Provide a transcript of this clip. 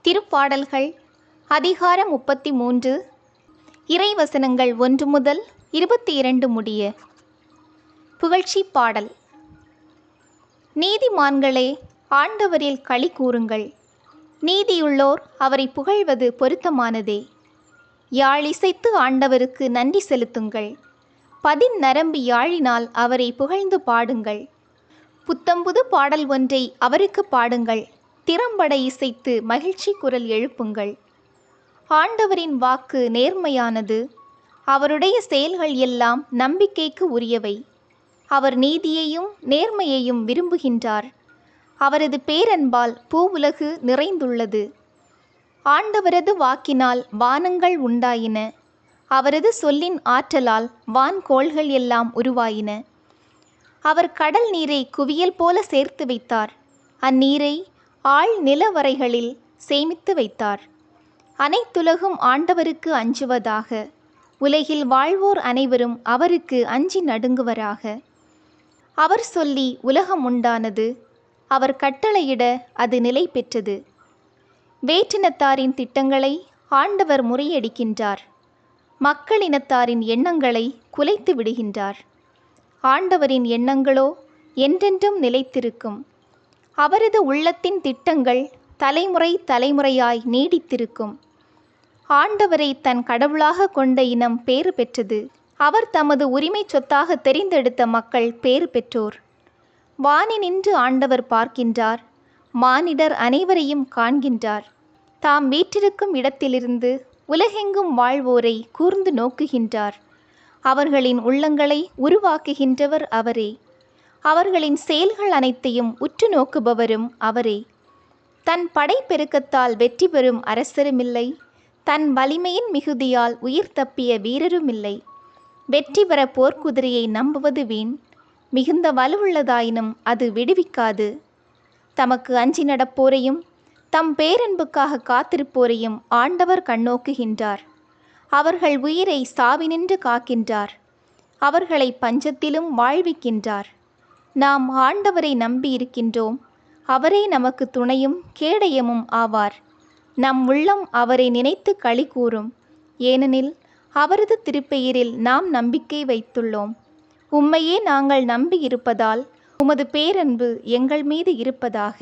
திருப்பாடல்கள் அதிகாரம் 33 இறைவசனங்கள் 1 முதல் 22 முடிய. புகழ்ச்சி பாடல். நீதிமான்களே, ஆண்டவரில் களி கூறுங்கள். நீதியுள்ளோர் அவரை புகழ்வது பொருத்தமானதே. யாழிசைத்து ஆண்டவருக்கு நன்றி செலுத்துங்கள். பதின் நரம்பு யாழினால் அவரை புகழ்ந்து பாடுங்கள். புத்தம்புது பாடல் ஒன்றை அவருக்கு பாடுங்கள். திறம்பட இசைத்து மகிழ்ச்சி குரல் எழுப்புங்கள். ஆண்டவரின் வாக்கு நேர்மையானது. அவருடைய செயல்கள் எல்லாம் நம்பிக்கைக்கு உரியவை. அவர் நீதியையும் நேர்மையையும் விரும்புகின்றார். அவரது பேரன்பால் பூவுலகு நிறைந்துள்ளது. ஆண்டவரது வாக்கினால் வானங்கள் உண்டாயின. அவரது சொல்லின் ஆற்றலால் வான்கோள்கள் எல்லாம் உருவாயின. அவர் கடல் நீரை குவியல் போல சேர்த்து வைத்தார். அந்நீரை ஆழ் நிலவரைகளில் சேமித்து வைத்தார். அனைத்துலகும் ஆண்டவருக்கு அஞ்சுவதாக. உலகில் வாழ்வோர் அனைவரும் அவருக்கு அஞ்சி நடுங்குவராக. அவர் சொல்லி உலகம் உண்டானது. அவர் கட்டளையிட அது நிலை பெற்றது. வேற்றினத்தாரின் திட்டங்களை ஆண்டவர் முறியடிக்கின்றார். மக்களினத்தாரின் எண்ணங்களை குலைத்து விடுகின்றார். ஆண்டவரின் எண்ணங்களோ என்றென்றும் நிலைத்திருக்கும். அவரது உள்ளத்தின் திட்டங்கள் தலைமுறை தலைமுறையாய் நீடித்திருக்கும். ஆண்டவரை தன் கடவுளாக கொண்ட இனம் பேறு பெற்றது. அவர் தமது உரிமை சொத்தாக தெரிந்தெடுத்த மக்கள் பேறு பெற்றோர். வானினின்று ஆண்டவர் பார்க்கின்றார். மானிடர் அனைவரையும் காண்கின்றார். தாம் வீற்றிருக்கும் இடத்திலிருந்து உலகெங்கும் வாழ்வோரை கூர்ந்து நோக்குகின்றார். அவர்களின் உள்ளங்களை உருவாக்குகின்றவர் அவரே. அவர்களின் செயல்கள் அனைத்தையும் உற்று நோக்குபவரும் அவரே. தன் படைப்பெருக்கத்தால் வெற்றி பெறும் அரசருமில்லை. தன் வலிமையின் மிகுதியால் உயிர் தப்பிய வீரருமில்லை. வெற்றி பெற போர்க்குதிரையை நம்புவது வீண். மிகுந்த வலுவுள்ளதாயினும் அது விடுவிக்காது. தமக்கு அஞ்சி நடப்போரையும் தம் பேரன்புக்காக காத்திருப்போரையும் ஆண்டவர் கண்ணோக்குகின்றார். அவர்கள் உயிரை சாவினின்று காக்கின்றார். அவர்களை பஞ்சத்திலும் வாழ்விக்கின்றார். நாம் ஆண்டவரை நம்பியிருக்கின்றோம். அவரே நமக்கு துணையும் கேடயமும் ஆவார். நம் உள்ளம் அவரை நினைத்து களி கூறும். ஏனெனில் அவரது திருப்பெயரில் நாம் நம்பிக்கை வைத்துள்ளோம். உம்மையே நாங்கள் நம்பியிருப்பதால் உமது பேரன்பு எங்கள் மீது இருப்பதாக.